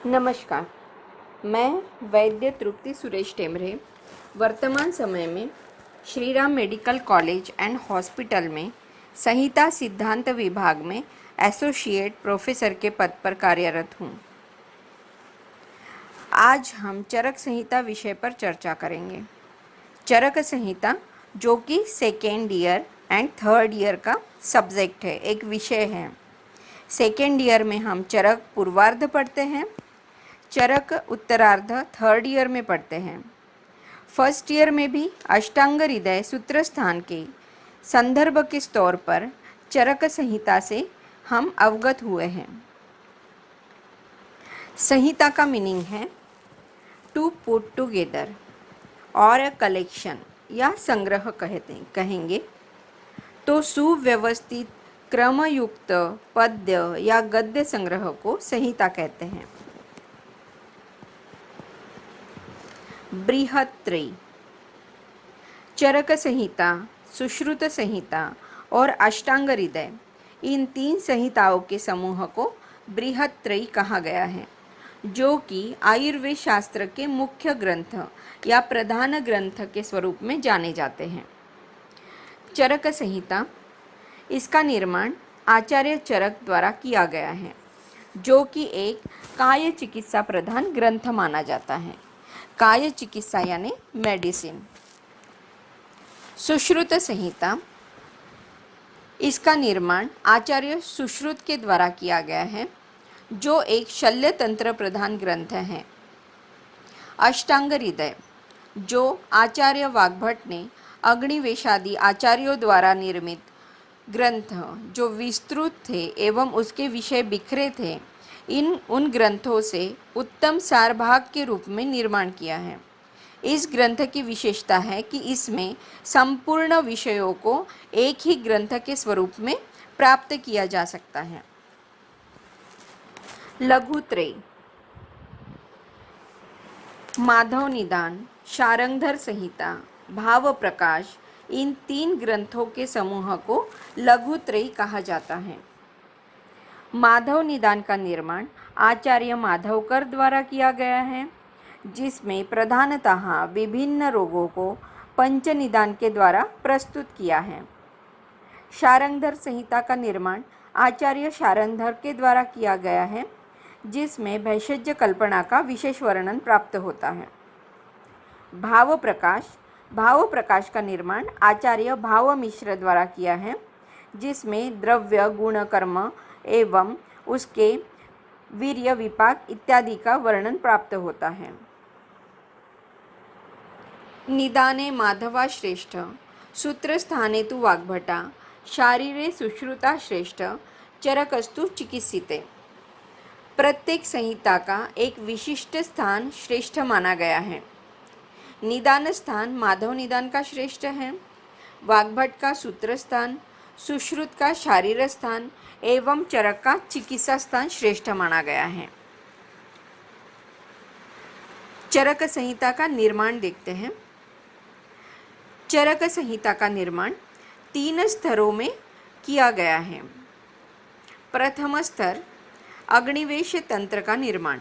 नमस्कार। मैं वैद्य तृप्ति सुरेश टेमरे वर्तमान समय में Shriram medical college and hospital में संहिता सिद्धांत विभाग में एसोसिएट प्रोफेसर के पद पर कार्यरत हूँ। आज हम चरक संहिता विषय पर चर्चा करेंगे। चरक संहिता जो कि second year and third year का सब्जेक्ट है, एक विषय है। सेकेंड ईयर में हम चरक पूर्वार्ध पढ़ते हैं, चरक उत्तरार्ध थर्ड ईयर में पढ़ते हैं। फर्स्ट ईयर में भी अष्टांग हृदय सूत्र स्थान के संदर्भ के तौर पर चरक संहिता से हम अवगत हुए हैं। संहिता का मीनिंग है टू पुट टुगेदर और अ कलेक्शन या संग्रह कहेंगे तो सुव्यवस्थित क्रमयुक्त पद्य या गद्य संग्रह को संहिता कहते हैं। बृहत्त्रयी चरक संहिता, सुश्रुत संहिता और अष्टांग हृदय, इन तीन संहिताओं के समूह को बृहत्त्रयी कहा गया है, जो कि आयुर्वेद शास्त्र के मुख्य ग्रंथ या प्रधान ग्रंथ के स्वरूप में जाने जाते हैं। चरक संहिता, इसका निर्माण आचार्य चरक द्वारा किया गया है, जो कि एक काय चिकित्सा प्रधान ग्रंथ माना जाता है। काय चिकित्सा यानी मेडिसिन। सुश्रुत संहिता, इसका निर्माण आचार्य सुश्रुत के द्वारा किया गया है, जो एक शल्य तंत्र प्रधान ग्रंथ है। अष्टांग हृदय, जो आचार्य वाग्भट ने अग्निवेशादि आचार्यों द्वारा निर्मित ग्रंथ जो विस्तृत थे एवं उसके विषय बिखरे थे, उन ग्रंथों से उत्तम सारभाग के रूप में निर्माण किया है। इस ग्रंथ की विशेषता है कि इसमें संपूर्ण विषयों को एक ही ग्रंथ के स्वरूप में प्राप्त किया जा सकता है। लघुत्रयी, माधव निदान, शारंगधर संहिता, भाव प्रकाश, इन तीन ग्रंथों के समूह को लघुत्रयी कहा जाता है। माधव निदान का निर्माण आचार्य माधवकर द्वारा किया गया है, जिसमें प्रधानतः विभिन्न रोगों को पंच निदान के द्वारा प्रस्तुत किया है। शारंगधर संहिता का निर्माण आचार्य शारंगधर के द्वारा किया गया है, जिसमें भैषज कल्पना का विशेष वर्णन प्राप्त होता है। भाव प्रकाश का निर्माण आचार्य भाव मिश्र द्वारा किया है, जिसमें द्रव्य गुण कर्म एवं उसके वीर्य विपाक इत्यादि का वर्णन प्राप्त होता है। निदाने माधवा श्रेष्ठ, सूत्रस्थाने तु वाग्भटा, शारीरे सुश्रुता श्रेष्ठ, चरकस्तु चिकित्सिते। प्रत्येक संहिता का एक विशिष्ट स्थान श्रेष्ठ माना गया है। निदान स्थान माधव निदान का श्रेष्ठ है, वाग्भट का सूत्र स्थान, सुश्रुत का शारीर स्थान एवं चरक का चिकित्सा स्थान श्रेष्ठ माना गया है। चरक संहिता का निर्माण देखते हैं। चरक संहिता का निर्माण 3 स्तरों में किया गया है। प्रथम स्तर अग्निवेश तंत्र का निर्माण।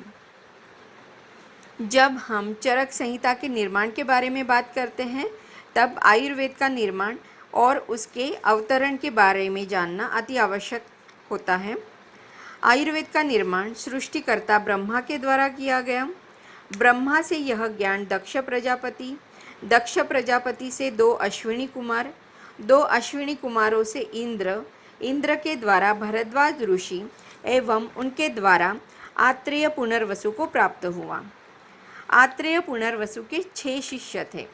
जब हम चरक संहिता के निर्माण के बारे में बात करते हैं, तब आयुर्वेद का निर्माण और उसके अवतरण के बारे में जानना अति आवश्यक होता है। आयुर्वेद का निर्माण सृष्टिकर्ता ब्रह्मा के द्वारा किया गया। ब्रह्मा से यह ज्ञान दक्ष प्रजापति से 2 अश्विनी कुमार, 2 अश्विनी कुमारों से इंद्र के द्वारा भरद्वाज ऋषि एवं उनके द्वारा आत्रेय पुनर्वसु को प्राप्त हुआ। आत्रेय पुनर्वसु के 6 शिष्य थे: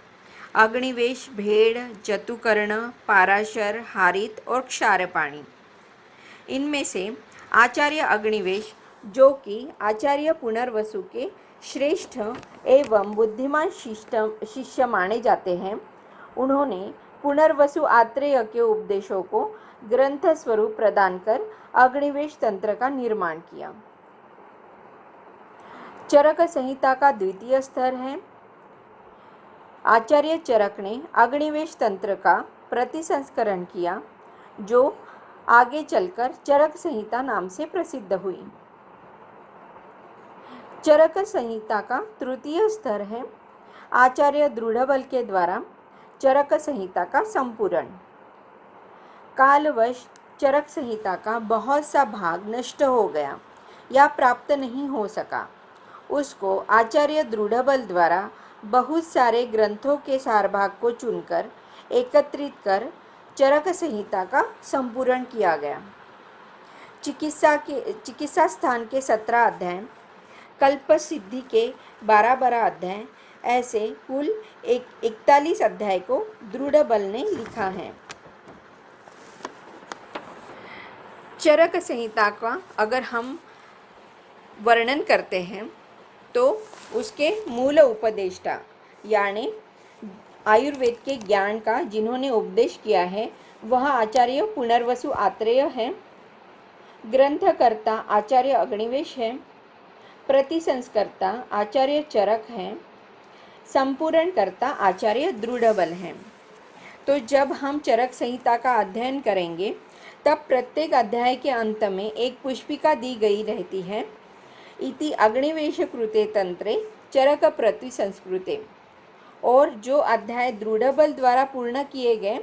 अग्निवेश, भेड़, जतुकर्ण, पाराशर, हारित और क्षारपाणी। इनमें से आचार्य अग्निवेश, जो कि आचार्य पुनर्वसु के श्रेष्ठ एवं बुद्धिमान शिष्य माने जाते हैं, उन्होंने पुनर्वसु आत्रेय के उपदेशों को ग्रंथ स्वरूप प्रदान कर अग्निवेश तंत्र का निर्माण किया। चरक संहिता का द्वितीय स्तर है। आचार्य चरक ने अग्निवेश तंत्र का प्रतिसंस्करण किया, जो आगे चलकर चरक संहिता नाम से प्रसिद्ध हुई। चरक संहिता का तृतीय स्तर है आचार्य दृढ़बल के द्वारा चरक संहिता का संपूर्ण। कालवश चरक संहिता का बहुत सा भाग नष्ट हो गया या प्राप्त नहीं हो सका। उसको आचार्य दृढ़बल द्वारा बहुत सारे ग्रंथों के सार भाग को चुनकर एकत्रित कर चरक संहिता का संपूर्ण किया गया। चिकित्सा स्थान के 17 अध्याय, कल्प सिद्धि के 12 अध्याय, ऐसे कुल 41 अध्याय को दृढ़बल ने लिखा है। चरक संहिता का अगर हम वर्णन करते हैं तो उसके मूल उपदेष्टा यानी आयुर्वेद के ज्ञान का जिन्होंने उपदेश किया है वह आचार्य पुनर्वसु आत्रेय है। ग्रंथकर्ता आचार्य अग्निवेश है। प्रतिसंस्कर्ता आचार्य चरक है। संपूर्णकर्ता आचार्य दृढ़बल है। तो जब हम चरक संहिता का अध्ययन करेंगे तब प्रत्येक अध्याय के अंत में एक पुष्पिका दी गई रहती है। इति अग्निवेश कृते तंत्रे चरक प्रतिसंस्कृते। और जो अध्याय दृढ़बल द्वारा पूर्ण किए गए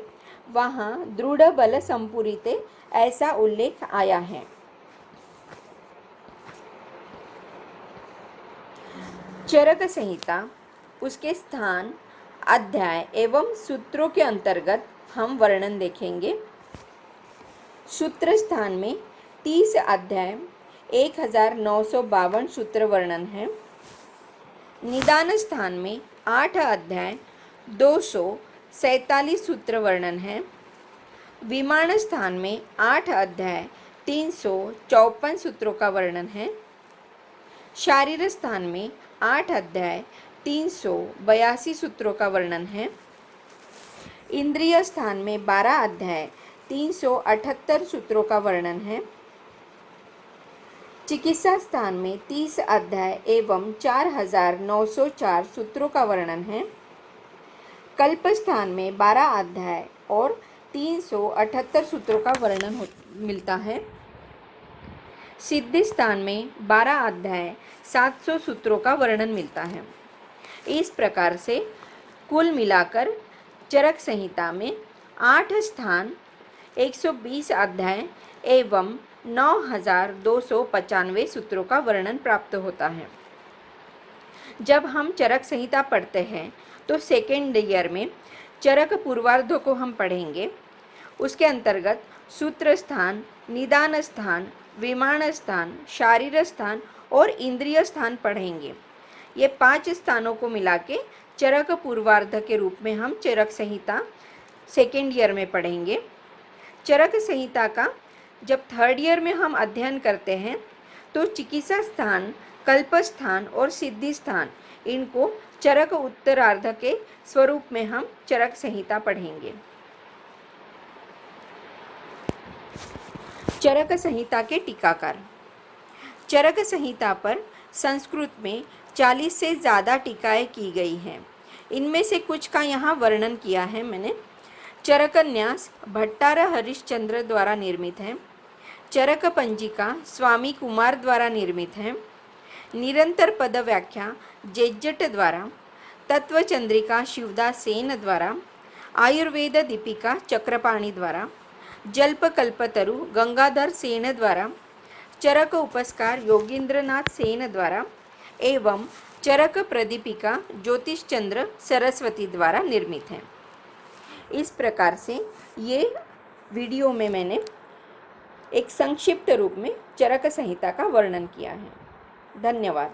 वहाँ दृढ़बल संपूरिते ऐसा उल्लेख आया है। चरक संहिता, उसके स्थान, अध्याय एवं सूत्रों के अंतर्गत हम वर्णन देखेंगे। सूत्र स्थान में 30 अध्याय 1952 सूत्र वर्णन है। निदान स्थान में 8 अध्याय 247 सूत्र वर्णन है। विमान स्थान में 8 अध्याय 354 सूत्रों का वर्णन है। शारीर स्थान में 8 अध्याय 382 सूत्रों का वर्णन है। इंद्रिय स्थान में 12 अध्याय 378 सूत्रों का वर्णन है। चिकित्सा स्थान में 30 अध्याय एवं 4904 सूत्रों का वर्णन है। कल्प स्थान में 12 अध्याय और 378 सूत्रों का वर्णन मिलता है। सिद्धि स्थान में 12 अध्याय 700 सूत्रों का वर्णन मिलता है। इस प्रकार से कुल मिलाकर चरक संहिता में 8 स्थान 120 अध्याय एवं 9295 सूत्रों का वर्णन प्राप्त होता है। जब हम चरक संहिता पढ़ते हैं तो सेकेंड ईयर में चरक पूर्वार्ध को हम पढ़ेंगे। उसके अंतर्गत सूत्र स्थान, निदान स्थान, विमान स्थान, शारीर स्थान और इंद्रिय स्थान पढ़ेंगे। ये 5 स्थानों को मिला के चरक पूर्वार्ध के रूप में हम चरक संहिता सेकेंड ईयर में पढ़ेंगे। चरक संहिता का जब थर्ड ईयर में हम अध्ययन करते हैं तो चिकित्सा स्थान, कल्प स्थान और सिद्धि स्थान, इनको चरक उत्तरार्ध के स्वरूप में हम चरक संहिता पढ़ेंगे। चरक संहिता के टीकाकार। चरक संहिता पर संस्कृत में 40 से ज़्यादा टीकाएँ की गई हैं। इनमें से कुछ का यहाँ वर्णन किया है मैंने। चरकन्यास भट्टार हरिश्चंद्र द्वारा निर्मित है। चरक पंजिका स्वामी कुमार द्वारा निर्मित है। निरंतर पद व्याख्या जेज्जट द्वारा। तत्वचंद्रिका शिवदास सेन द्वारा। आयुर्वेद दीपिका चक्रपाणी द्वारा। जल्प कल्पतरु गंगाधर सेन द्वारा। चरक उपस्कार योगींद्रनाथ सेन द्वारा एवं चरक प्रदीपिका ज्योतिषचंद्र सरस्वती द्वारा निर्मित है। इस प्रकार से ये वीडियो में मैंने एक संक्षिप्त रूप में चरक संहिता का वर्णन किया है। धन्यवाद।